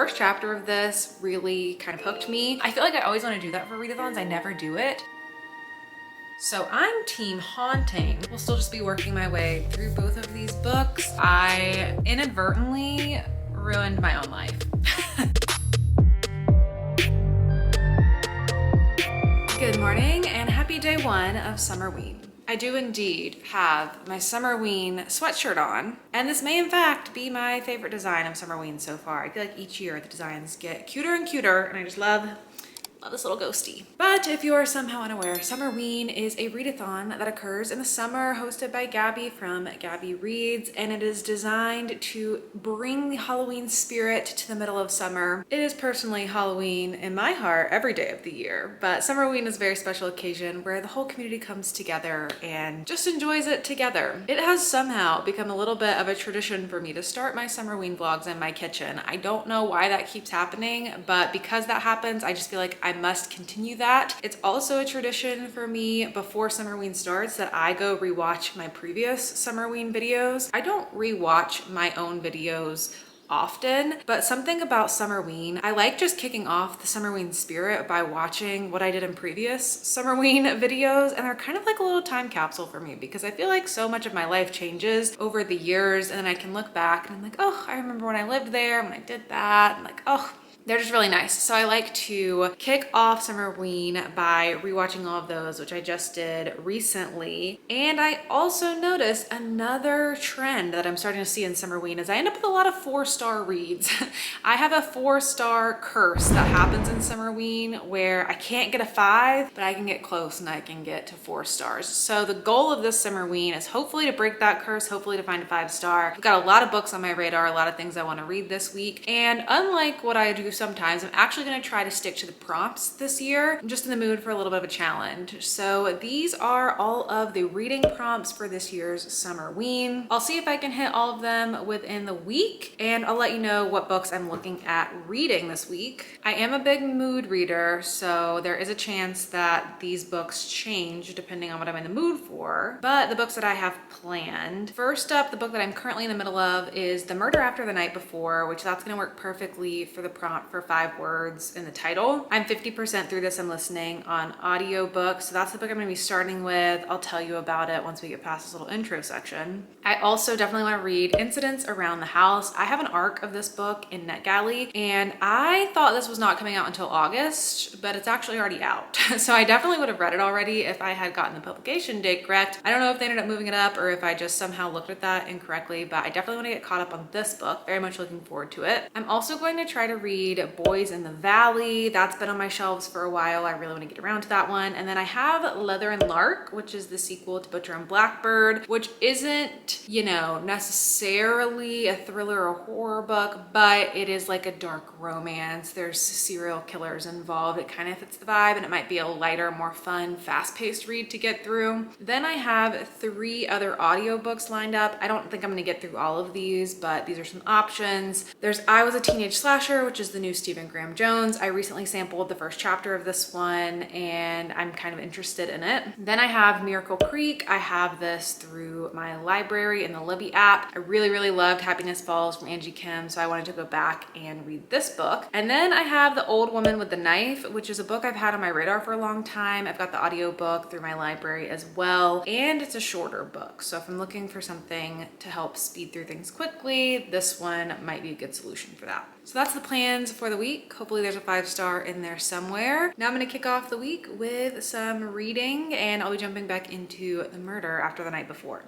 first chapter of this really kind of hooked me. I feel like I always want to do that for readathons. I never do it. So I'm team haunting. We'll still just be working my way through both of these books. I inadvertently ruined my own life. Good morning and happy day one of Summerween. I do indeed have my Summerween sweatshirt on, and this may in fact be my favorite design of Summerween so far. I feel like each year the designs get cuter and cuter, and I just love this little ghosty. But if you are somehow unaware, Summerween is a readathon that occurs in the summer, hosted by Gabby from Gabby Reads, and it is designed to bring the Halloween spirit to the middle of summer. It is personally Halloween in my heart every day of the year, but Summerween is a very special occasion where the whole community comes together and just enjoys it together. It has somehow become a little bit of a tradition for me to start my Summerween vlogs in my kitchen. I don't know why that keeps happening, but because that happens, I just feel like I must continue that. It's also a tradition for me before Summerween starts that I go rewatch my previous Summerween videos. I don't rewatch my own videos often, but something about Summerween, I like just kicking off the Summerween spirit by watching what I did in previous Summerween videos, and they're kind of like a little time capsule for me because I feel like so much of my life changes over the years, and then I can look back and I'm like, oh, I remember when I lived there, when I did that, and like, oh, they're just really nice. So I like to kick off Summerween by rewatching all of those, which I just did recently. And I also noticed another trend that I'm starting to see in Summerween is I end up with a lot of 4-star reads. I have a 4-star curse that happens in Summerween where I can't get a 5, but I can get close and I can get to 4 stars. So the goal of this Summerween is hopefully to break that curse, hopefully to find a 5-star. I've got a lot of books on my radar, a lot of things I want to read this week. And unlike what I do sometimes, I'm actually going to try to stick to the prompts this year. I'm just in the mood for a little bit of a challenge. So these are all of the reading prompts for this year's Summerween. I'll see if I can hit all of them within the week, and I'll let you know what books I'm looking at reading this week. I am a big mood reader, so there is a chance that these books change depending on what I'm in the mood for, but the books that I have planned. First up, the book that I'm currently in the middle of is The Murder After the Night Before, which that's going to work perfectly for the prompt for 5 words in the title. I'm 50% through this. I'm listening on audiobook, so that's the book I'm going to be starting with. I'll tell you about it once we get past this little intro section. I also definitely want to read Incidents Around the House. I have an arc of this book in NetGalley, and I thought this was not coming out until August, but it's actually already out. So I definitely would have read it already if I had gotten the publication date correct. I don't know if they ended up moving it up or if I just somehow looked at that incorrectly, but I definitely want to get caught up on this book. Very much looking forward to it. I'm also going to try to read Boys in the Valley. That's been on my shelves for a while. I really want to get around to that one. And then I have Leather and Lark, which is the sequel to Butcher and Blackbird, which isn't, you know, necessarily a thriller or horror book, but it is like a dark romance. There's serial killers involved. It kind of fits the vibe, and it might be a lighter, more fun, fast-paced read to get through. Then I have 3 other audiobooks lined up. I don't think I'm going to get through all of these, but these are some options. There's I Was a Teenage Slasher, which is the new Stephen Graham Jones. I recently sampled the first chapter of this one, and I'm kind of interested in it. Then I have Miracle Creek. I have this through my library in the Libby app. I really loved Happiness Falls from Angie Kim, so I wanted to go back and read this book. And then I have The Old Woman with the Knife, which is a book I've had on my radar for a long time. I've got the audiobook through my library as well, and it's a shorter book. So if I'm looking for something to help speed through things quickly, this one might be a good solution for that. So that's the plans for the week. Hopefully there's a 5-star in there somewhere. Now I'm gonna kick off the week with some reading, and I'll be jumping back into The Murder After the Night Before.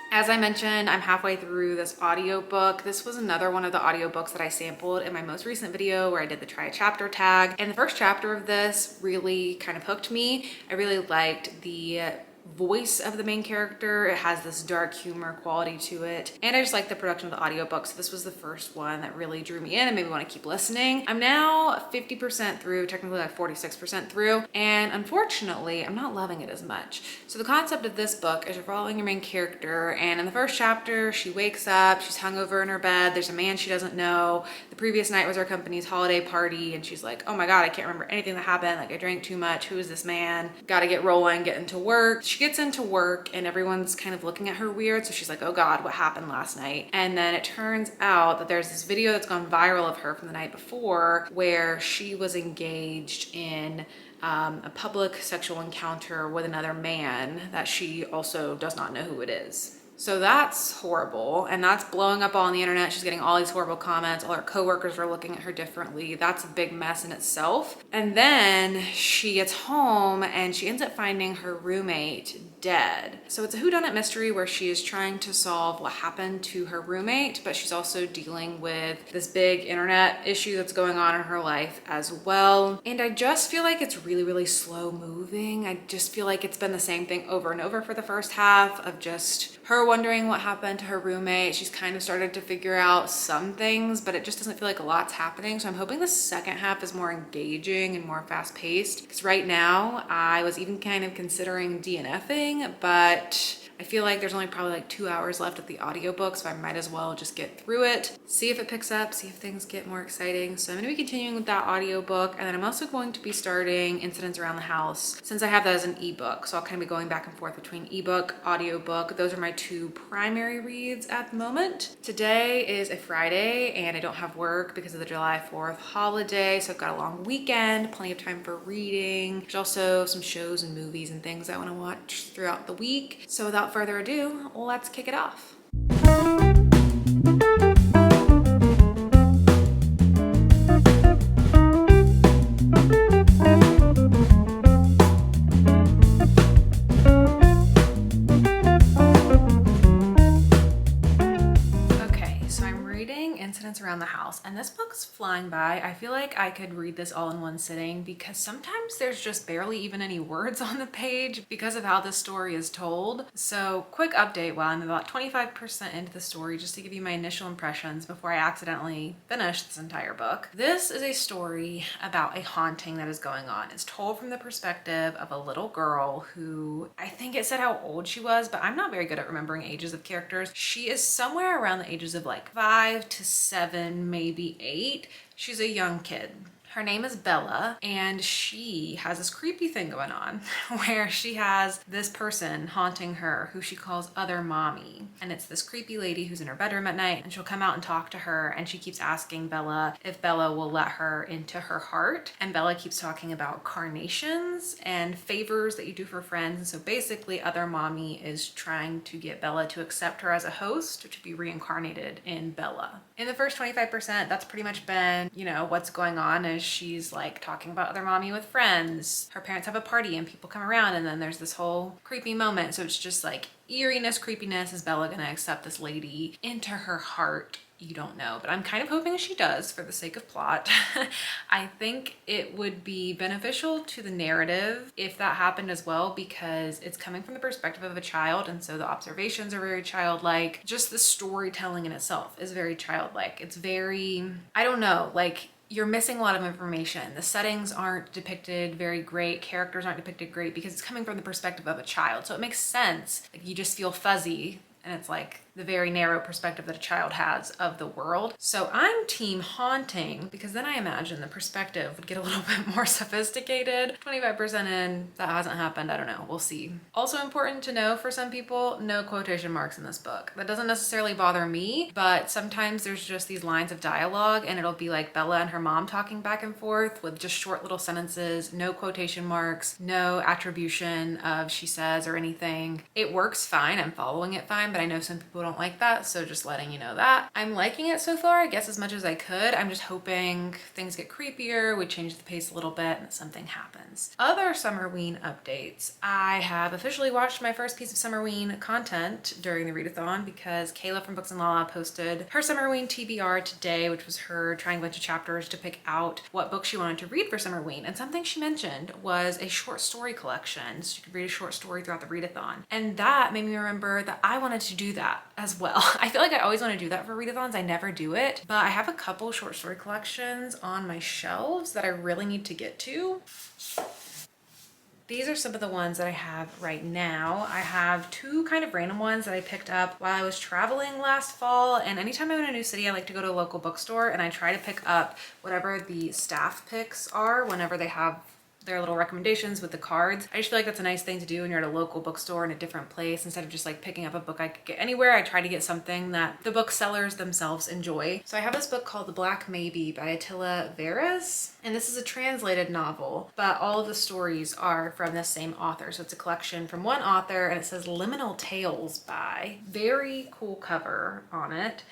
As I mentioned, I'm halfway through this audiobook. This was another one of the audiobooks that I sampled in my most recent video where I did the try a chapter tag. And the first chapter of this really kind of hooked me. I really liked the voice of the main character. It has this dark humor quality to it, and I just like the production of the audiobook. So this was the first one that really drew me in and made me want to keep listening. I'm now 50% through, technically like 46% through, and unfortunately I'm not loving it as much. So the concept of this book is you're following your main character, and in the first chapter she wakes up, she's hungover in her bed, there's a man she doesn't know. The previous night was her company's holiday party, and she's like, oh my god, I can't remember anything that happened, like I drank too much, who is this man, gotta get rolling, get into work. She she gets into work and everyone's kind of looking at her weird. So she's like, oh God, what happened last night? And then it turns out that there's this video that's gone viral of her from the night before where she was engaged in a public sexual encounter with another man that she also does not know who it is. So that's horrible, and that's blowing up on the internet. She's getting all these horrible comments. All her coworkers are looking at her differently. That's a big mess in itself. And then she gets home and she ends up finding her roommate dead. So it's a whodunit mystery where she is trying to solve what happened to her roommate, but she's also dealing with this big internet issue that's going on in her life as well. And I just feel like it's really, really slow moving. I just feel like it's been the same thing over and over for the first half of just her wondering what happened to her roommate. She's kind of started to figure out some things, but it just doesn't feel like a lot's happening. So I'm hoping the second half is more engaging and more fast paced, because right now I was even kind of considering DNFing, but I feel like there's only probably like 2 hours left of the audiobook, so I might as well just get through it, see if it picks up, see if things get more exciting. So I'm gonna be continuing with that audiobook, and then I'm also going to be starting Incidents Around the House since I have that as an ebook. So I'll kind of be going back and forth between ebook, audiobook. Those are my two primary reads at the moment. Today is a Friday and I don't have work because of the July 4th holiday, so I've got a long weekend, plenty of time for reading. There's also some shows and movies and things I want to watch throughout the week. So without further ado, let's kick it off. Incidents Around the House, and this book's flying by. I feel like I could read this all in one sitting because sometimes there's just barely even any words on the page because of how this story is told. So quick update while I'm about 25% into the story, just to give you my initial impressions before I accidentally finish this entire book. This is a story about a haunting that is going on. It's told from the perspective of a little girl who, I think it said how old she was, but I'm not very good at remembering ages of characters. She is somewhere around the ages of like 5 to 7, maybe 8. She's a young kid. Her name is Bella, and she has this creepy thing going on where she has this person haunting her who she calls Other Mommy. And it's this creepy lady who's in her bedroom at night, and she'll come out and talk to her, and she keeps asking Bella if Bella will let her into her heart. And Bella keeps talking about carnations and favors that you do for friends. And so basically Other Mommy is trying to get Bella to accept her as a host, to be reincarnated in Bella. In the first 25%, that's pretty much been, you know, what's going on is she's like talking about Other Mommy with friends. Her parents have a party and people come around, and then there's this whole creepy moment. So it's just like eeriness, creepiness. Is Bella gonna accept this lady into her heart? You don't know, but I'm kind of hoping she does for the sake of plot. I think it would be beneficial to the narrative if that happened as well, because it's coming from the perspective of a child, and so the observations are very childlike. Just the storytelling in itself is very childlike. It's very, I don't know, like, you're missing a lot of information. The settings aren't depicted very great. Characters aren't depicted great because it's coming from the perspective of a child. So it makes sense. Like, you just feel fuzzy, and it's like the very narrow perspective that a child has of the world. So I'm team haunting, because then I imagine the perspective would get a little bit more sophisticated. 25% in, that hasn't happened. I don't know. We'll see. Also important to know for some people, no quotation marks in this book. That doesn't necessarily bother me, but sometimes there's just these lines of dialogue, and it'll be like Bella and her mom talking back and forth with just short little sentences, no quotation marks, no attribution of she says or anything. It works fine. I'm following it fine, but I know some people don't like that, so just letting you know that. I'm liking it so far, I guess, as much as I could. I'm just hoping things get creepier, we change the pace a little bit, and something happens. Other Summerween updates. I have officially watched my first piece of Summerween content during the readathon, because Kayla from Books and Lala posted her Summerween TBR today, which was her trying a bunch of chapters to pick out what book she wanted to read for Summerween. And something she mentioned was a short story collection, so you could read a short story throughout the readathon. And that made me remember that I wanted to do that as well. I feel like I always want to do that for readathons. I never do it, but I have a couple short story collections on my shelves that I really need to get to. These are some of the ones that I have right now. I have two kind of random ones that I picked up while I was traveling last fall, and anytime I'm in a new city, I like to go to a local bookstore and I try to pick up whatever the staff picks are whenever they have their little recommendations with the cards. I just feel like that's a nice thing to do when you're at a local bookstore in a different place. Instead of just like picking up a book I could get anywhere, I try to get something that the booksellers themselves enjoy. So I have this book called The Black Maybe by Attila Veres, and this is a translated novel, but all of the stories are from the same author. So it's a collection from one author, and it says Liminal Tales by. Very cool cover on it.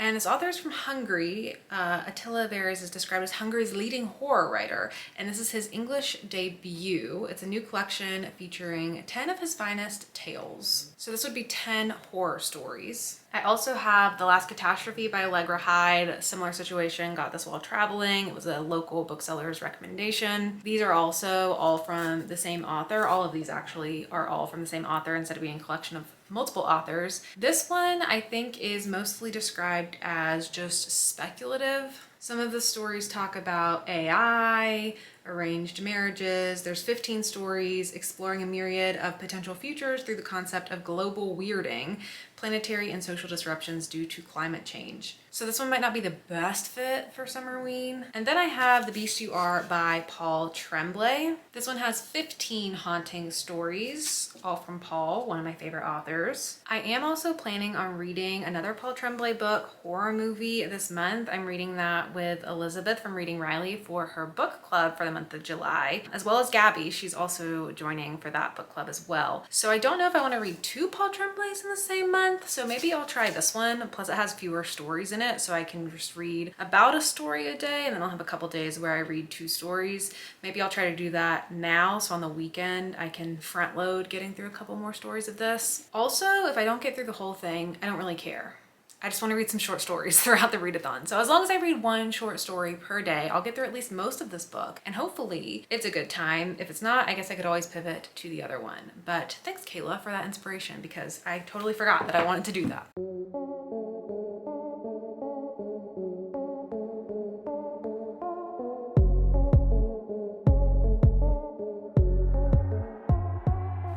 And this author is from Hungary. Attila Veres is described as Hungary's leading horror writer, and this is his English debut. It's a new collection featuring 10 of his finest tales. So this would be 10 horror stories. I also have The Last Catastrophe by Allegra Hyde. Similar situation, got this while traveling. It was a local bookseller's recommendation. These are also all from the same author. All of these actually are all from the same author instead of being a collection of multiple authors. This one I think is mostly described as just speculative. Some of the stories talk about AI, arranged marriages. There's 15 stories exploring a myriad of potential futures through the concept of global weirding, planetary and social disruptions due to climate change. So this one might not be the best fit for Summerween. And then I have The Beast You Are by Paul Tremblay. This one has 15 haunting stories, all from Paul, one of my favorite authors. I am also planning on reading another Paul Tremblay book, Horror Movie, this month. I'm reading that with Elizabeth from Reading Riley for her book club for the month of July, as well as Gabby. She's also joining for that book club as well. So I don't know if I want to read 2 Paul Tremblays in the same month, so maybe I'll try this one. Plus it has fewer stories in it, so I can just read about a story a day, and then I'll have a couple days where I read 2 stories. Maybe I'll try to do that now, so on the weekend I can front load getting through a couple more stories of this. Also, if I don't get through the whole thing, I don't really care. I just want to read some short stories throughout the readathon. So as long as I read 1 short story per day, I'll get through at least most of this book, and hopefully it's a good time. If it's not, I guess I could always pivot to the other one. But thanks, Kayla, for that inspiration, because I totally forgot that I wanted to do that.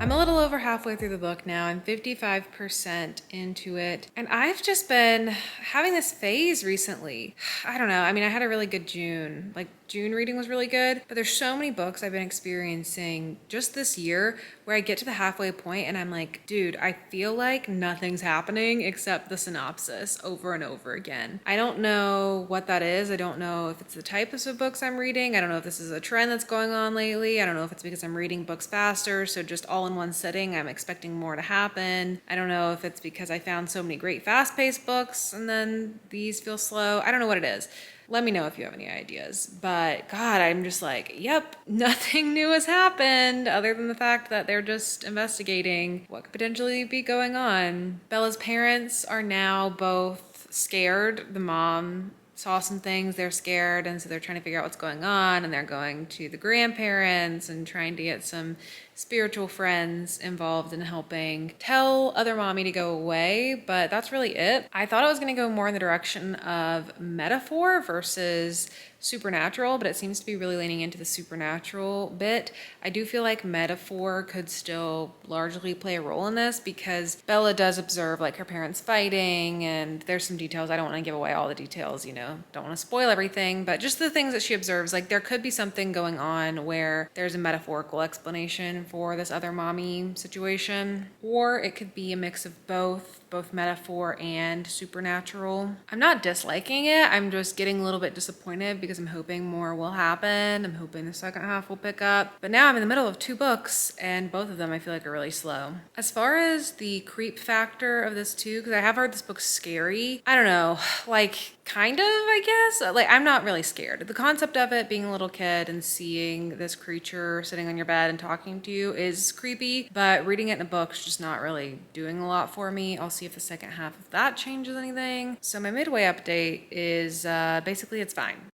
I'm a little over halfway through the book now. I'm 55% into it. And I've just been having this phase recently. I don't know. I mean, I had a really good June. Like, June reading was really good, but there's so many books I've been experiencing just this year where I get to the halfway point and I'm like, dude, I feel like nothing's happening except the synopsis over and over again. I don't know what that is. I don't know if it's the types of books I'm reading. I don't know if this is a trend that's going on lately. I don't know if it's because I'm reading books faster, so just all in one sitting, I'm expecting more to happen. I don't know if it's because I found so many great fast-paced books and then these feel slow. I don't know what it is. Let me know if you have any ideas. But God, I'm just like, yep, nothing new has happened other than the fact that they're just investigating what could potentially be going on. Bella's parents are now both scared. The mom saw some things, they're scared, and so they're trying to figure out what's going on, and they're going to the grandparents and trying to get some spiritual friends involved in helping tell other mommy to go away, but that's really it. I thought it was going to go more in the direction of metaphor versus supernatural, but it seems to be really leaning into the supernatural bit. I do feel like metaphor could still largely play a role in this because Bella does observe like her parents fighting, and there's some details. I don't want to give away all the details, you know, don't want to spoil everything, but just the things that she observes, like there could be something going on where there's a metaphorical explanation for this other mommy situation, or it could be a mix of both metaphor and supernatural. I'm not disliking it. I'm just getting a little bit disappointed because I'm hoping more will happen. I'm hoping the second half will pick up. But now I'm in the middle of 2 books and both of them I feel like are really slow. As far as the creep factor of this too, because I have heard this book's scary. I don't know, like kind of, I guess. Like I'm not really scared. The concept of it being a little kid and seeing this creature sitting on your bed and talking to you is creepy, but reading it in a book is just not really doing a lot for me. I'll see if the second half of that changes anything. So my midway update is basically it's fine.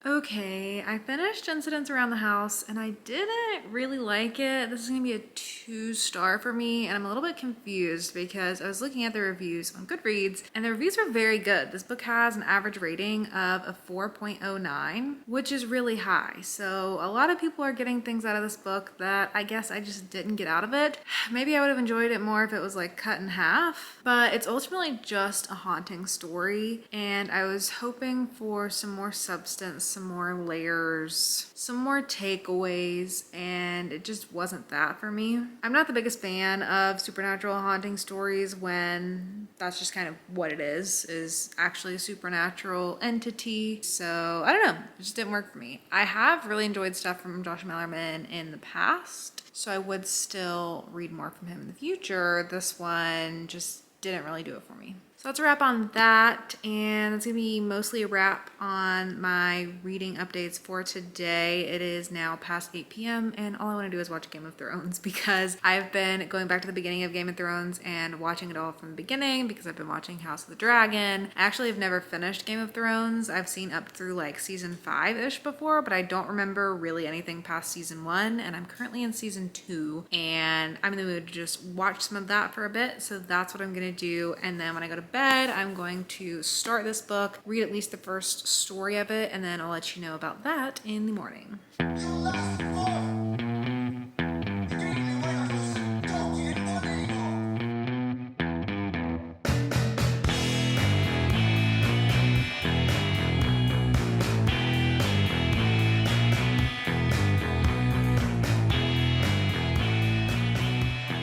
Okay, I finished Incidents Around the House and I didn't really like it. This is gonna be a 2-star for me, and I'm a little bit confused because I was looking at the reviews on Goodreads and the reviews were very good. This book has an average rating of a 4.09, which is really high. So a lot of people are getting things out of this book that I guess I just didn't get out of it. Maybe I would have enjoyed it more if it was like cut in half, but it's ultimately just a haunting story and I was hoping for some more substance, some more layers, some more takeaways, and it just wasn't that for me. I'm not the biggest fan of supernatural haunting stories when that's just kind of what it is actually a supernatural entity. So I don't know, it just didn't work for me. I have really enjoyed stuff from Josh Mallerman in the past, so I would still read more from him in the future. This one just didn't really do it for me. So that's a wrap on that, and that's gonna be mostly a wrap on my reading updates for today. It is now past 8 p.m. and all I want to do is watch Game of Thrones because I've been going back to the beginning of Game of Thrones and watching it all from the beginning because I've been watching House of the Dragon. I actually have never finished Game of Thrones. I've seen up through like season 5-ish before, but I don't remember really anything past season 1, and I'm currently in season 2, and I'm in the mood to just watch some of that for a bit. So that's what I'm gonna do, and then when I go to bed, I'm going to start this book, read at least the first story of it, and then I'll let you know about that in the morning.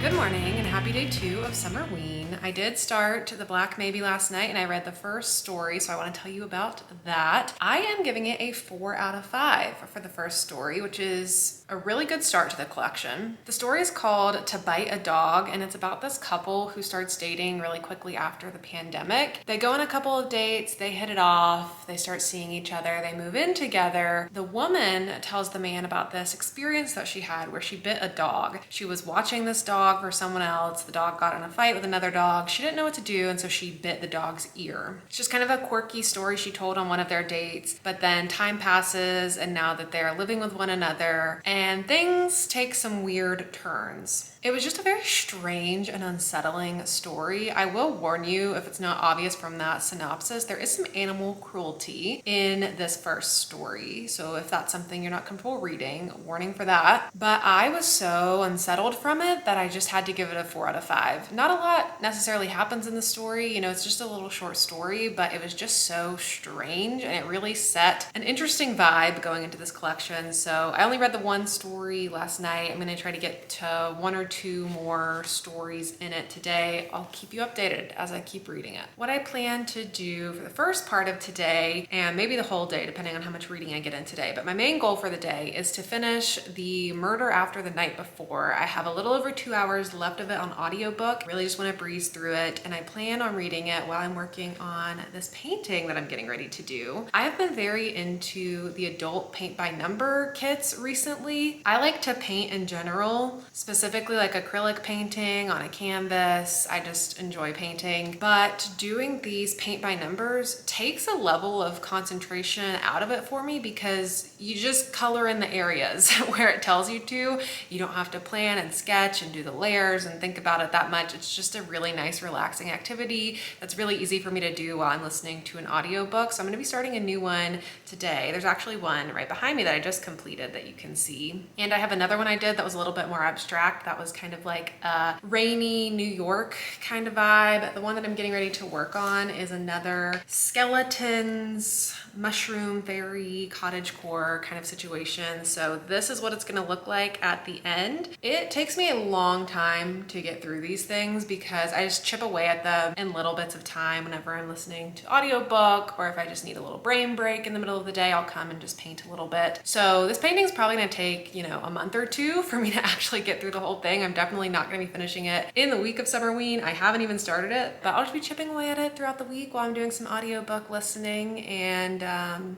Good morning and happy day 2 of Summerween. I did start The Black Maybe last night and I read the first story, so I want to tell you about that. I am giving it a 4 out of 5 for the first story, which is a really good start to the collection. The story is called To Bite a Dog, and it's about this couple who starts dating really quickly after the pandemic. They go on a couple of dates, they hit it off, they start seeing each other, they move in together. The woman tells the man about this experience that she had where she bit a dog. She was watching this dog for someone else. The dog got in a fight with another dog. She didn't know what to do, and so she bit the dog's ear. It's just kind of a quirky story she told on one of their dates, but then time passes, and now that they're living with one another, and things take some weird turns. It was just a very strange and unsettling story. I will warn you, if it's not obvious from that synopsis, there is some animal cruelty in this first story. So if that's something you're not comfortable reading, warning for that. But I was so unsettled from it that I just had to give it a 4 out of 5. Not a lot necessarily happens in the story. You know, it's just a little short story, but it was just so strange and it really set an interesting vibe going into this collection. So I only read the one story last night. I'm gonna try to get to 1 or 2 more stories in it today. I'll keep you updated as I keep reading it. What I plan to do for the first part of today, and maybe the whole day depending on how much reading I get in today, but my main goal for the day is to finish The Murder After the Night Before. I have a little over 2 hours left of it on audiobook. Really just want to breeze through it, and I plan on reading it while I'm working on this painting that I'm getting ready to do. I have been very into the adult paint by number kits recently. I like to paint in general, specifically like acrylic painting on a canvas. I just enjoy painting, but doing these paint by numbers takes a level of concentration out of it for me because you just color in the areas where it tells you to. You don't have to plan and sketch and do the layers and think about it that much. It's just a really nice relaxing activity that's really easy for me to do while I'm listening to an audiobook. So I'm going to be starting a new one today. There's actually one right behind me that I just completed that you can see. And I have another one I did that was a little bit more abstract. That was kind of like a rainy New York kind of vibe. The one that I'm getting ready to work on is another skeletons, mushroom fairy, cottagecore kind of situation. So this is what it's going to look like at the end. It takes me a long time to get through these things because I just chip away at them in little bits of time whenever I'm listening to audiobook, or if I just need a little brain break in the middle of the day, I'll come and just paint a little bit. So this painting is probably going to take, a month or 2 for me to actually get through the whole thing. I'm definitely not going to be finishing it in the week of Summerween. I haven't even started it, but I'll just be chipping away at it throughout the week while I'm doing some audiobook listening and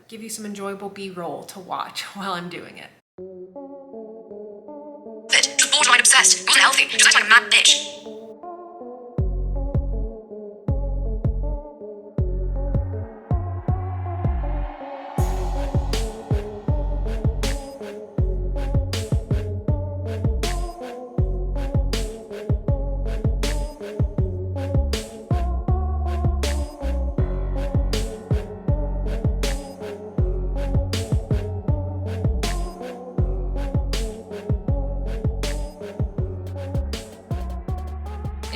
give you some enjoyable B-roll to watch while I'm doing it. She was borderline obsessed. It wasn't healthy. She was acting like a mad bitch.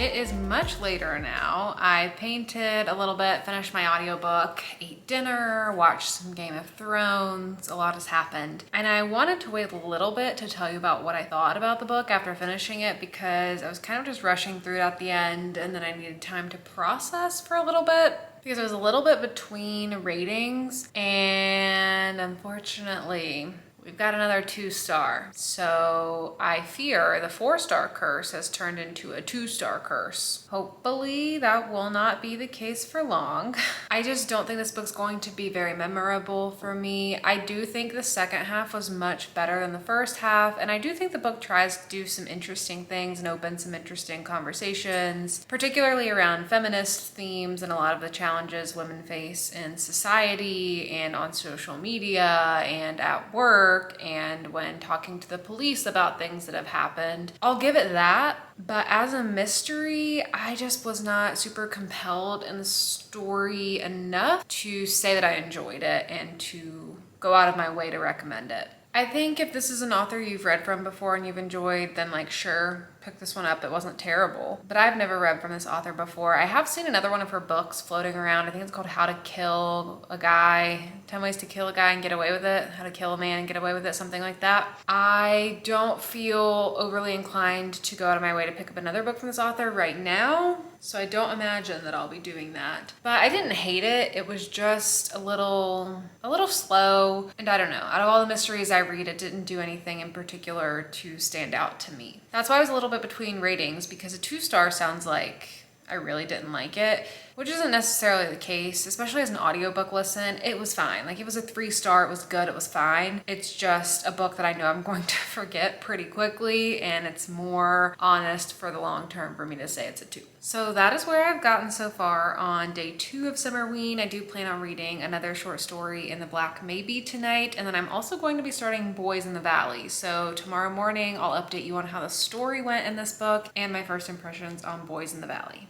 It is much later now. I painted a little bit, finished my audiobook, ate dinner, watched some Game of Thrones. A lot has happened. And I wanted to wait a little bit to tell you about what I thought about the book after finishing it because I was kind of just rushing through it at the end and then I needed time to process for a little bit because I was a little bit between ratings and unfortunately we've got another 2-star. So I fear the 4-star curse has turned into a 2-star curse. Hopefully that will not be the case for long. I just don't think this book's going to be very memorable for me. I do think the second half was much better than the first half, and I do think the book tries to do some interesting things and open some interesting conversations, particularly around feminist themes and a lot of the challenges women face in society and on social media and at work and when talking to the police about things that have happened. I'll give it that, but as a mystery, I just was not super compelled in the story enough to say that I enjoyed it and to go out of my way to recommend it. I think if this is an author you've read from before and you've enjoyed, then like sure, pick this one up. It wasn't terrible, but I've never read from this author before. I have seen another one of her books floating around. I think it's called How to Kill a Guy, 10 Ways to Kill a Guy and Get Away with It, How to Kill a Man and Get Away with It, something like that. I don't feel overly inclined to go out of my way to pick up another book from this author right now, so I don't imagine that I'll be doing that. But I didn't hate it. It was just a little slow, and I don't know. Out of all the mysteries I read, it didn't do anything in particular to stand out to me. That's why I was a little bit between ratings, because a 2-star sounds like I really didn't like it, which isn't necessarily the case, especially as an audiobook listen. It was fine. Like, it was a 3-star, it was good, it was fine. It's just a book that I know I'm going to forget pretty quickly, and it's more honest for the long term for me to say it's a 2. So that is where I've gotten so far on day 2 of Summerween. I do plan on reading another short story in the Black Maybe tonight, and then I'm also going to be starting Boys in the Valley. So tomorrow morning, I'll update you on how the story went in this book and my first impressions on Boys in the Valley.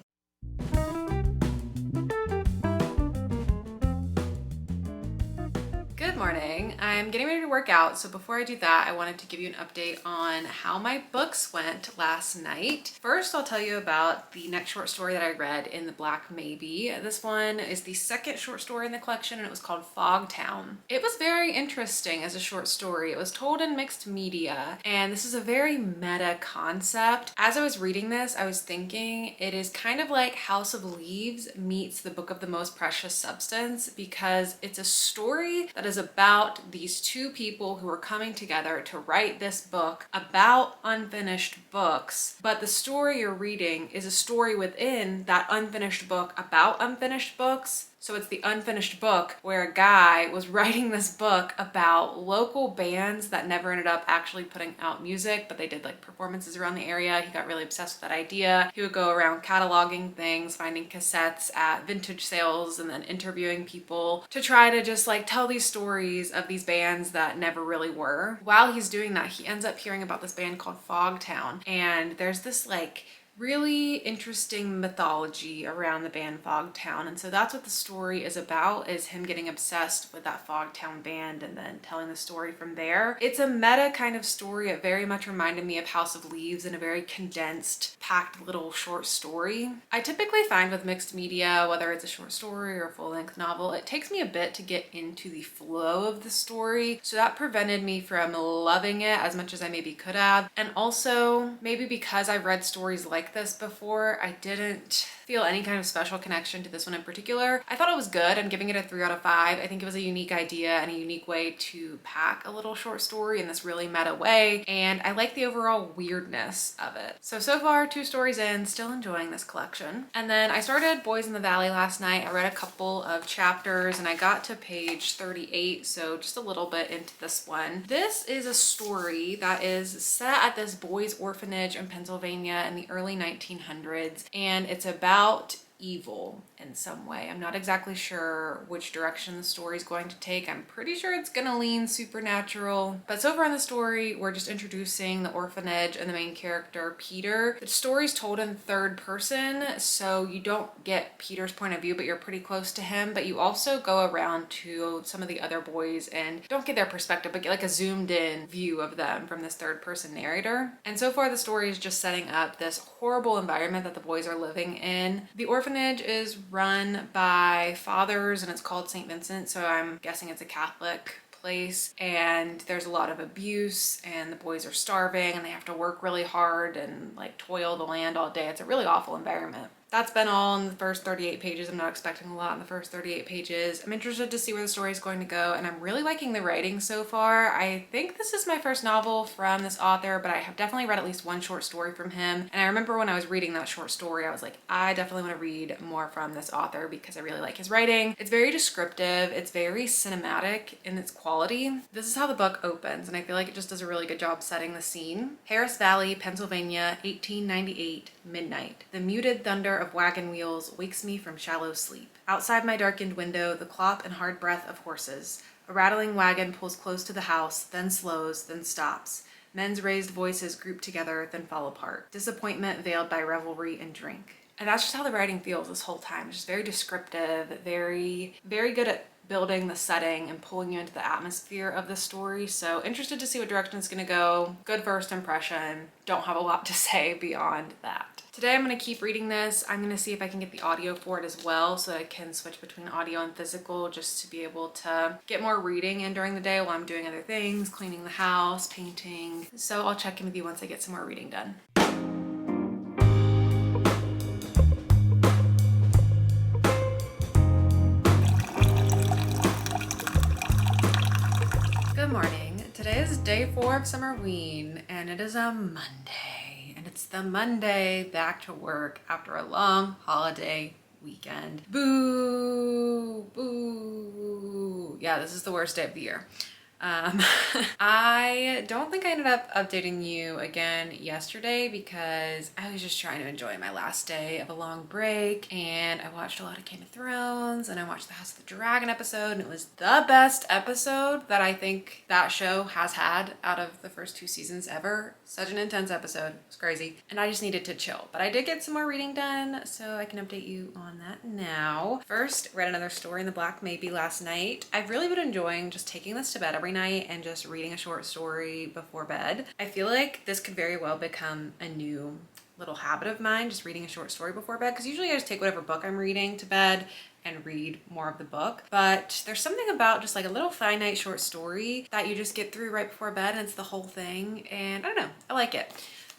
Good morning. I'm getting ready to work out, so before I do that, I wanted to give you an update on how my books went last night. First, I'll tell you about the next short story that I read in the Black Maybe. This one is the second short story in the collection, and it was called Fogtown. It was very interesting as a short story. It was told in mixed media, and this is a very meta concept. As I was reading this, I was thinking it is kind of like House of Leaves meets the Book of the Most Precious Substance, because it's a story that is about these two people who are coming together to write this book about unfinished books, but the story you're reading is a story within that unfinished book about unfinished books. So it's the unfinished book where a guy was writing this book about local bands that never ended up actually putting out music, but they did like performances around the area. He got really obsessed with that idea. He would go around cataloging things, finding cassettes at vintage sales, and then interviewing people to try to just like tell these stories of these bands that never really were. While he's doing that, he ends up hearing about this band called Fogtown, and there's this like really interesting mythology around the band Fogtown, and so that's what the story is about, is him getting obsessed with that Fogtown band and then telling the story from there. It's a meta kind of story. It very much reminded me of House of Leaves in a very condensed, packed little short story. I typically find with mixed media, whether it's a short story or a full-length novel, it takes me a bit to get into the flow of the story, so that prevented me from loving it as much as I maybe could have. And also, maybe because I've read stories like this before, I didn't feel any kind of special connection to this one in particular. I thought it was good. I'm giving it a 3 out of 5. I think it was a unique idea and a unique way to pack a little short story in this really meta way, and I like the overall weirdness of it. So far, 2 stories in, still enjoying this collection. And then I started Boys in the Valley last night. I read a couple of chapters and I got to page 38, so just a little bit into this one. This is a story that is set at this boys' orphanage in Pennsylvania in the early 1900s, and it's about evil in some way. I'm not exactly sure which direction the story is going to take. I'm pretty sure it's gonna lean supernatural. But so far in the story, we're just introducing the orphanage and the main character, Peter. The story's told in third person, so you don't get Peter's point of view, but you're pretty close to him. But you also go around to some of the other boys and don't get their perspective, but get like a zoomed in view of them from this third person narrator. And so far the story is just setting up this horrible environment that the boys are living in. The orphanage is run by fathers and it's called St. Vincent, so I'm guessing it's a Catholic place, and there's a lot of abuse and the boys are starving and they have to work really hard and like toil the land all day. It's a really awful environment. That's been all in the first 38 pages. I'm not expecting a lot in the first 38 pages. I'm interested to see where the story is going to go, and I'm really liking the writing so far. I think this is my first novel from this author, but I have definitely read at least one short story from him. And I remember when I was reading that short story, I was like, I definitely want to read more from this author because I really like his writing. It's very descriptive. It's very cinematic in its quality. This is how the book opens, and I feel like it just does a really good job setting the scene. Harris Valley, Pennsylvania, 1898, midnight. The muted thunder of wagon wheels wakes me from shallow sleep. Outside my darkened window, the clop and hard breath of horses. A rattling wagon pulls close to the house, then slows, then stops. Men's raised voices group together, then fall apart. Disappointment veiled by revelry and drink. And that's just how the writing feels this whole time. It's just very descriptive, very good at building the setting and pulling you into the atmosphere of the story. So interested to see what direction it's gonna go. Good first impression. Don't have a lot to say beyond that. Today I'm going to keep reading this. I'm going to see if I can get the audio for it as well so that I can switch between audio and physical just to be able to get more reading in during the day while I'm doing other things, cleaning the house, painting. So I'll check in with you once I get some more reading done. Good morning. Today is day 4 of Summerween and it is a Monday. And it's the Monday back to work after a long holiday weekend. Boo, boo. Yeah, this is the worst day of the year. I don't think I ended up updating you again yesterday because I was just trying to enjoy my last day of a long break, and I watched a lot of Game of Thrones and I watched the House of the Dragon episode, and it was the best episode that I think that show has had out of the first 2 seasons ever. Such an intense episode. It's crazy. And I just needed to chill. But I did get some more reading done, so I can update you on that now. First, read another story in the Black Maybe last night. I've really been enjoying just taking this to bed every night and just reading a short story before bed. I feel like this could very well become a new little habit of mine, just reading a short story before bed, because usually I just take whatever book I'm reading to bed and read more of the book. But there's something about just like a little finite short story that you just get through right before bed and it's the whole thing, and I don't know, I like it.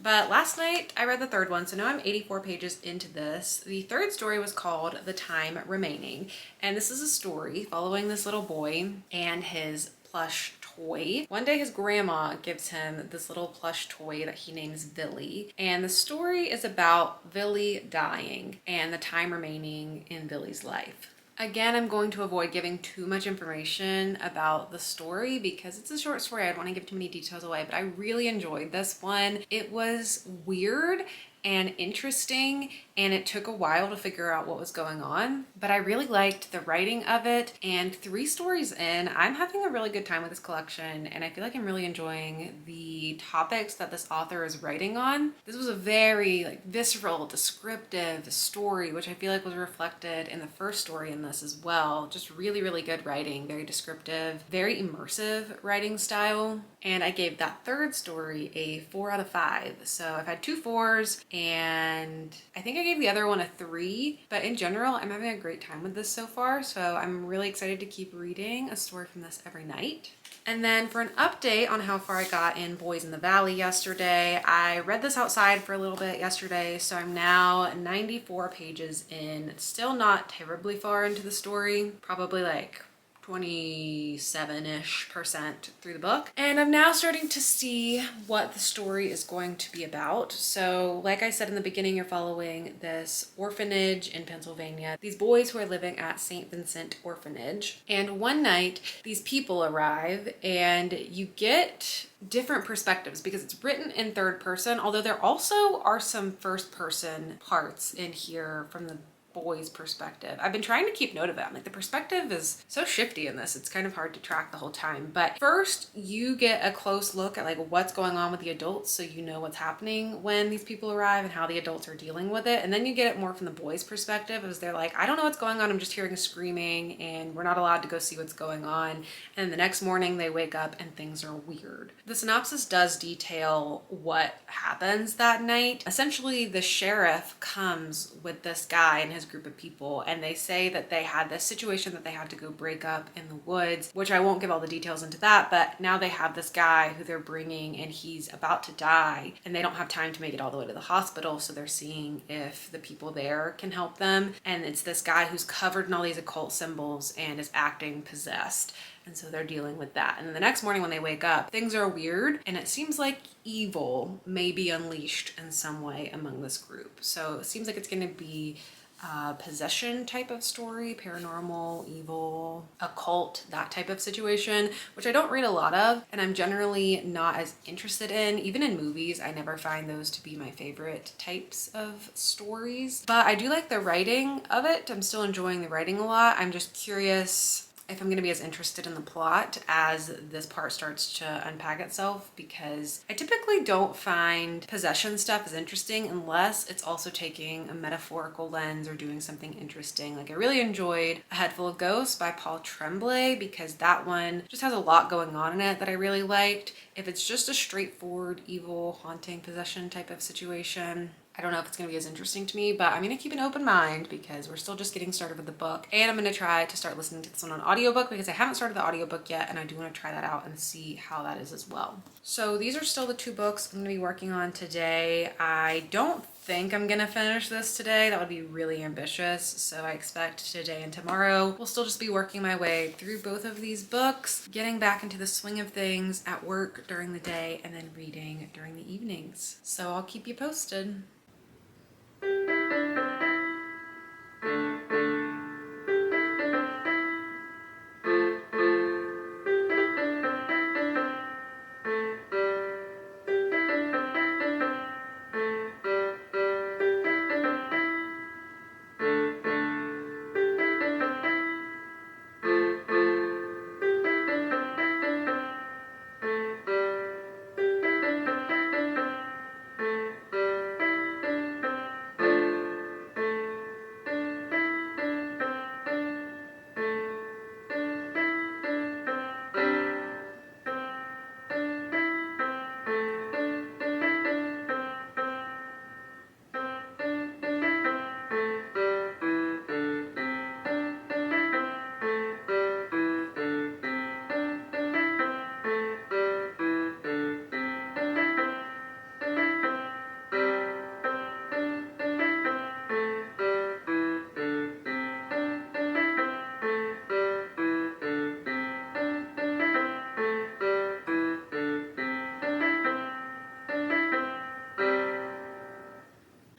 But last night I read the third one, so now I'm 84 pages into this. The third story was called The Time Remaining, and this is a story following this little boy and his plush toy. One day his grandma gives him this little plush toy that he names Billy, and the story is about Billy dying and the time remaining in Billy's life. Again, I'm going to avoid giving too much information about the story because it's a short story. I don't want to give too many details away, but I really enjoyed this one. It was weird and interesting, and it took a while to figure out what was going on, but I really liked the writing of it. And 3 stories in, I'm having a really good time with this collection, and I feel like I'm really enjoying the topics that this author is writing on. This was a very like visceral, descriptive story, which I feel like was reflected in the first story in this as well. Just really good writing, very descriptive, very immersive writing style. And I gave that third story a 4 out of 5. So I've had 2 4s, and I think I gave the other one a 3, but in general, I'm having a great time with this so far. So I'm really excited to keep reading a story from this every night. And then for an update on how far I got in Boys in the Valley yesterday, I read this outside for a little bit yesterday, so I'm now 94 pages in. It's still not terribly far into the story, probably like 27-ish% through the book. And I'm now starting to see what the story is going to be about. So like I said in the beginning, you're following this orphanage in Pennsylvania, these boys who are living at St. Vincent Orphanage. And one night these people arrive and you get different perspectives because it's written in third person, although there also are some first person parts in here from the boy's perspective. I've been trying to keep note of it. I'm like, the perspective is so shifty in this. It's kind of hard to track the whole time. But first, you get a close look at like what's going on with the adults, so you know what's happening when these people arrive and how the adults are dealing with it. And then you get it more from the boy's perspective, as they're like, I don't know what's going on. I'm just hearing screaming and we're not allowed to go see what's going on. And the next morning they wake up and things are weird. The synopsis does detail what happens that night. Essentially, the sheriff comes with this guy and his group of people, and they say that they had this situation that they had to go break up in the woods, which I won't give all the details into that, but now they have this guy who they're bringing and he's about to die and they don't have time to make it all the way to the hospital, so they're seeing if the people there can help them. And it's this guy who's covered in all these occult symbols and is acting possessed. And so they're dealing with that. And then the next morning when they wake up, things are weird and it seems like evil may be unleashed in some way among this group. So it seems like it's going to be a possession type of story, paranormal, evil, occult, that type of situation, which I don't read a lot of and I'm generally not as interested in. Even in movies, I never find those to be my favorite types of stories. But I do like the writing of it. I'm still enjoying the writing a lot. I'm just curious if I'm going to be as interested in the plot as this part starts to unpack itself, because I typically don't find possession stuff as interesting unless it's also taking a metaphorical lens or doing something interesting. Like I really enjoyed A Head Full of Ghosts by Paul Tremblay because that one just has a lot going on in it that I really liked. If it's just a straightforward evil, haunting, possession type of situation, I don't know if it's going to be as interesting to me, but I'm going to keep an open mind because we're still just getting started with the book. And I'm going to try to start listening to this one on audiobook because I haven't started the audiobook yet and I do want to try that out and see how that is as well. So these are still the two books I'm going to be working on today. I don't think I'm gonna finish this today. That would be really ambitious. So I expect today and tomorrow we'll still just be working my way through both of these books, getting back into the swing of things at work during the day and then reading during the evenings. So I'll keep you posted.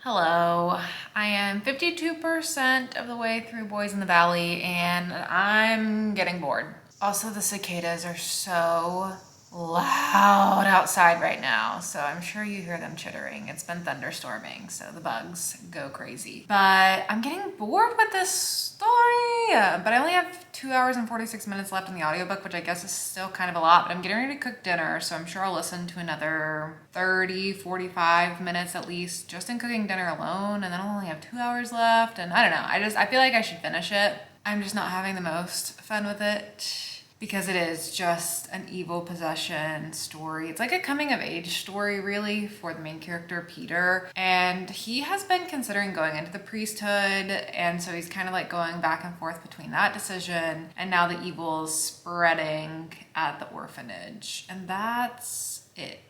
Hello, I am 52% of the way through Boys in the Valley and I'm getting bored. Also, the cicadas are so loud outside right now, so I'm sure you hear them chittering. It's been thunderstorming, so the bugs go crazy. But I'm getting bored with this story, but I only have 2 hours and 46 minutes left in the audiobook, which I guess is still kind of a lot, but I'm getting ready to cook dinner, so I'm sure I'll listen to another 30, 45 minutes at least just in cooking dinner alone, and then I'll only have 2 hours left, and I don't know, I feel like I should finish it. I'm just not having the most fun with it because it is just an evil possession story. It's like a coming of age story really for the main character, Peter. And he has been considering going into the priesthood. And so he's kind of like going back and forth between that decision and now the evil's spreading at the orphanage. And that's it.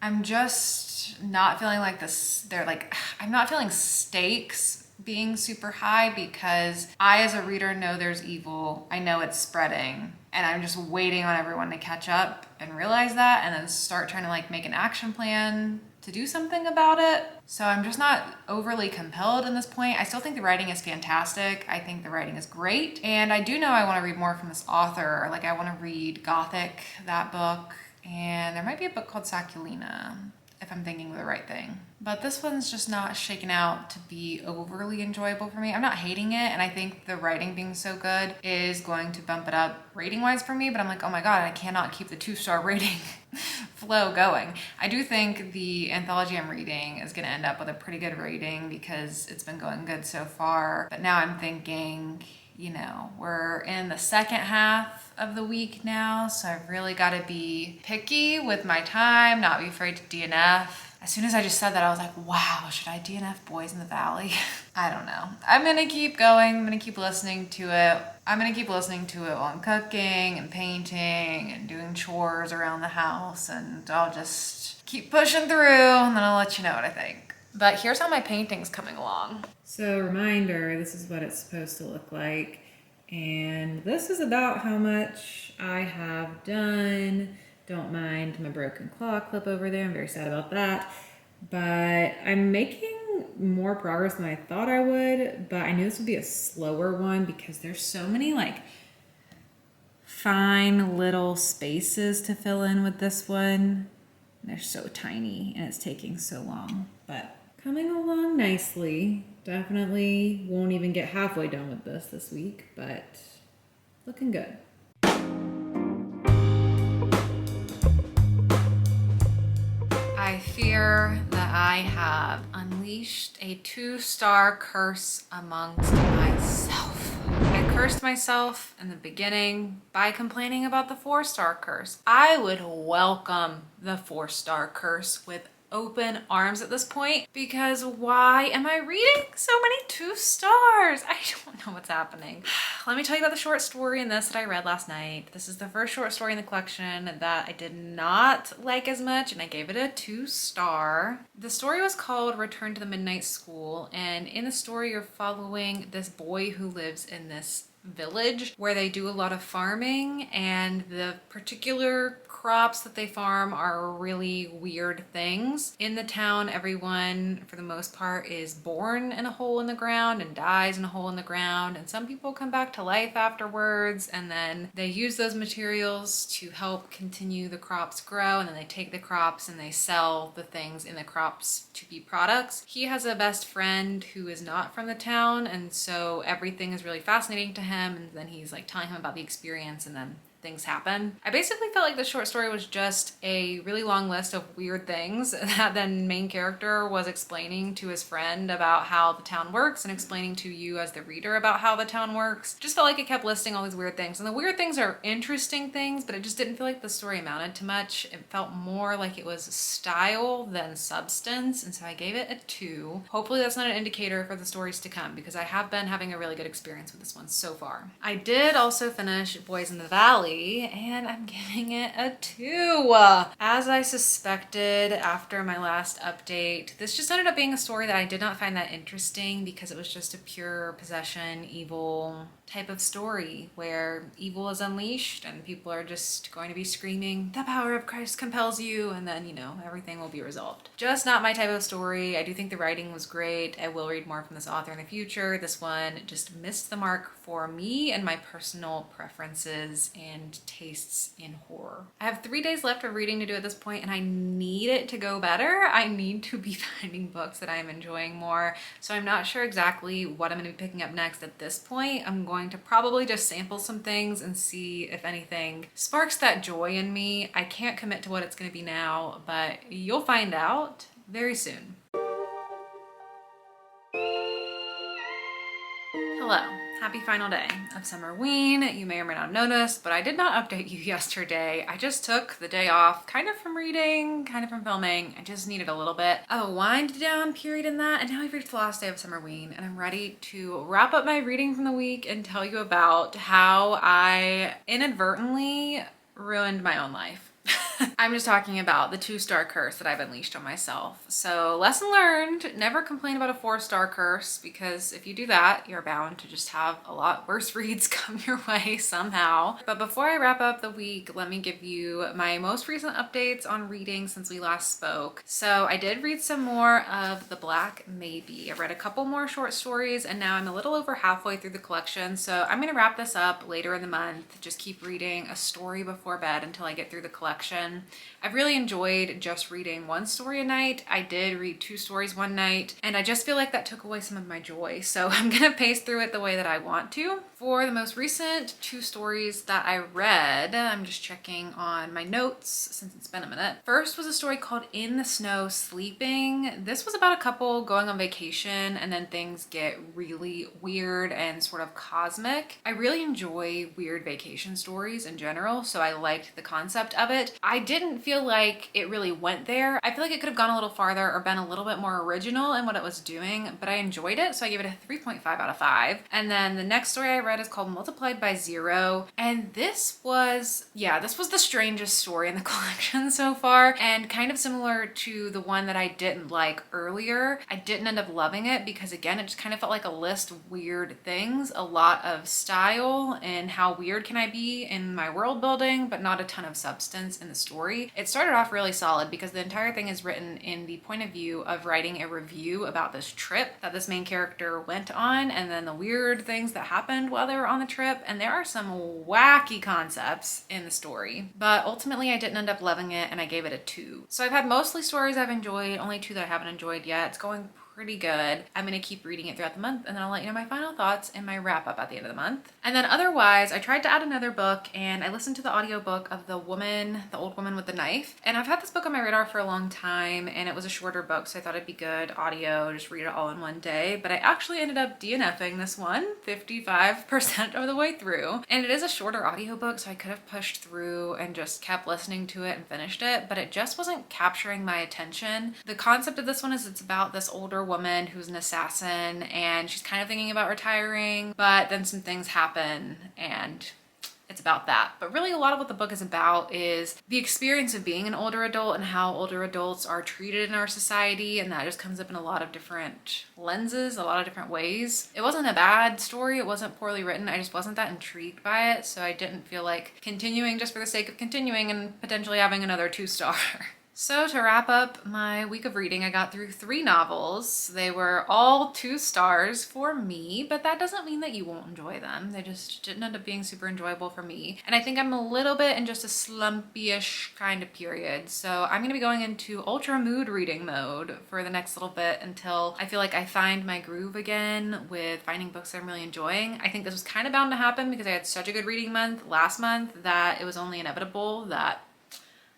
I'm just not feeling like this. I'm not feeling stakes being super high because I, as a reader, know there's evil. I know it's spreading and I'm just waiting on everyone to catch up and realize that and then start trying to like make an action plan to do something about it. So I'm just not overly compelled in this point. I still think the writing is fantastic. I think the writing is great. And I do know I want to read more from this author. Like I want to read Gothic, that book. And there might be a book called Saculina. if I'm thinking of the right thing. But this one's just not shaken out to be overly enjoyable for me. I'm not hating it, and I think the writing being so good is going to bump it up rating-wise for me, but I'm like, oh my god, I cannot keep the 2-star rating flow going. I do think the anthology I'm reading is gonna end up with a pretty good rating because it's been going good so far. But now I'm thinking, you know, we're in the second half of the week now, so I've really got to be picky with my time, not be afraid to DNF. As soon as I just said that, I was like, wow, should I DNF Boys in the Valley? I don't know. I'm gonna keep going. I'm gonna keep listening to it. I'm gonna keep listening to it while I'm cooking and painting and doing chores around the house, and I'll just keep pushing through, and then I'll let you know what I think. But here's how my painting's coming along. So reminder, this is what it's supposed to look like. And this is about how much I have done. Don't mind my broken claw clip over there. I'm very sad about that. But I'm making more progress than I thought I would. But I knew this would be a slower one because there's so many like fine little spaces to fill in with this one. They're so tiny and it's taking so long. But coming along nicely. Definitely won't even get halfway done with this week, but looking good. I fear that I have unleashed a 2-star curse amongst myself. I cursed myself in the beginning by complaining about the 4-star curse. I would welcome the 4-star curse with open arms at this point, because why am I reading so many 2 stars? I don't know what's happening. Let me tell you about the short story in this that I read last night. This is the first short story in the collection that I did not like as much, and I gave it a 2-star. The story was called Return to the Midnight School, and in the story you're following this boy who lives in this village where they do a lot of farming, and the particular crops that they farm are really weird things. In the town, everyone for the most part is born in a hole in the ground and dies in a hole in the ground, and some people come back to life afterwards, and then they use those materials to help continue the crops grow, and then they take the crops and they sell the things in the crops to be products. He has a best friend who is not from the town, and so everything is really fascinating to him, and then he's like telling him about the experience, and then things happen. I basically felt like the short story was just a really long list of weird things that the main character was explaining to his friend about how the town works and explaining to you as the reader about how the town works. Just felt like it kept listing all these weird things, and the weird things are interesting things, but it just didn't feel like the story amounted to much. It felt more like it was style than substance, and so I gave it a 2. Hopefully that's not an indicator for the stories to come, because I have been having a really good experience with this one so far. I did also finish Boys in the Valley, and I'm giving it a 2. As I suspected after my last update, this just ended up being a story that I did not find that interesting because it was just a pure possession, evil type of story where evil is unleashed and people are just going to be screaming, "The power of Christ compels you," and then, you know, everything will be resolved. Just not my type of story. I do think the writing was great. I will read more from this author in the future. This one just missed the mark for me and my personal preferences and tastes in horror. I have 3 days left of reading to do at this point, and I need it to go better. I need to be finding books that I'm enjoying more, so I'm not sure exactly what I'm going to be picking up next at this point. I'm going to probably just sample some things and see if anything sparks that joy in me. I can't commit to what it's going to be now, but you'll find out very soon. Hello. Happy final day of Summerween. You may or may not have noticed, but I did not update you yesterday. I just took the day off, kind of from reading, kind of from filming. I just needed a little bit of a wind down period in that, and now we've reached the last day of Summerween, and I'm ready to wrap up my reading from the week and tell you about how I inadvertently ruined my own life. I'm just talking about the 2-star curse that I've unleashed on myself. So lesson learned, never complain about a 4-star curse, because if you do that, you're bound to just have a lot worse reads come your way somehow. But before I wrap up the week, let me give you my most recent updates on reading since we last spoke. So I did read some more of The Black Maybe. I read a couple more short stories, and now I'm a little over halfway through the collection. So I'm gonna wrap this up later in the month. Just keep reading a story before bed until I get through the collection. vacation. I've really enjoyed just reading one story a night. I did read 2 stories one night, and I just feel like that took away some of my joy. So I'm gonna pace through it the way that I want to. For the most recent 2 stories that I read, I'm just checking on my notes since it's been a minute. First was a story called In the Snow Sleeping. This was about a couple going on vacation and then things get really weird and sort of cosmic. I really enjoy weird vacation stories in general, so I liked the concept of it. I didn't feel like it really went there. I feel like it could have gone a little farther or been a little bit more original in what it was doing, but I enjoyed it, so I gave it a 3.5 out of 5. And then the next story I read is called Multiplied by Zero, and this was the strangest story in the collection so far, and kind of similar to the one that I didn't like earlier. I didn't end up loving it because, again, it just kind of felt like a list of weird things, a lot of style and how weird can I be in my world building, but not a ton of substance in the story. It started off really solid because the entire thing is written in the point of view of writing a review about this trip that this main character went on, and then the weird things that happened while they were on the trip. And there are some wacky concepts in the story, but ultimately I didn't end up loving it, and I gave it a 2. So I've had mostly stories I've enjoyed, only 2 that I haven't enjoyed yet. It's going pretty good. I'm gonna keep reading it throughout the month, and then I'll let you know my final thoughts and my wrap up at the end of the month. And then otherwise, I tried to add another book, and I listened to the audiobook of The Old Woman with the Knife. And I've had this book on my radar for a long time, and it was a shorter book, so I thought it'd be good audio, just read it all in one day. But I actually ended up DNFing this one 55% of the way through. And it is a shorter audiobook, so I could have pushed through and just kept listening to it and finished it, but it just wasn't capturing my attention. The concept of this one is it's about this older woman who's an assassin, and she's kind of thinking about retiring, but then some things happen and it's about that. But really a lot of what the book is about is the experience of being an older adult and how older adults are treated in our society, and that just comes up in a lot of different lenses, a lot of different ways. It wasn't a bad story, it wasn't poorly written, I just wasn't that intrigued by it, so I didn't feel like continuing just for the sake of continuing and potentially having another 2-star. So to wrap up my week of reading, I got through 3 novels. They were all 2 stars for me, but that doesn't mean that you won't enjoy them. They just didn't end up being super enjoyable for me. And I think I'm a little bit in just a slumpy-ish kind of period. So I'm gonna be going into ultra mood reading mode for the next little bit until I feel like I find my groove again with finding books that I'm really enjoying. I think this was kind of bound to happen because I had such a good reading month last month that it was only inevitable that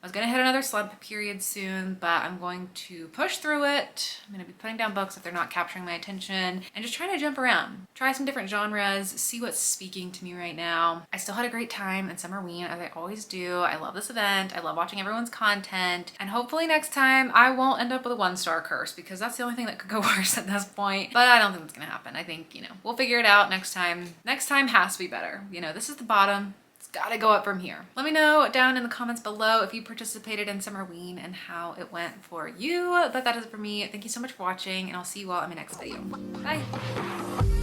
I was gonna hit another slump period soon, but I'm going to push through it. I'm gonna be putting down books if they're not capturing my attention and just trying to jump around. Try some different genres, see what's speaking to me right now. I still had a great time in Summerween, as I always do. I love this event. I love watching everyone's content. And hopefully next time I won't end up with a 1-star curse, because that's the only thing that could go worse at this point. But I don't think that's gonna happen. I think, we'll figure it out next time. Next time has to be better. This is the bottom. Gotta go up from here. Let me know down in the comments below if you participated in Summerween and how it went for you. But that is it for me. Thank you so much for watching, and I'll see you all in my next video. Bye.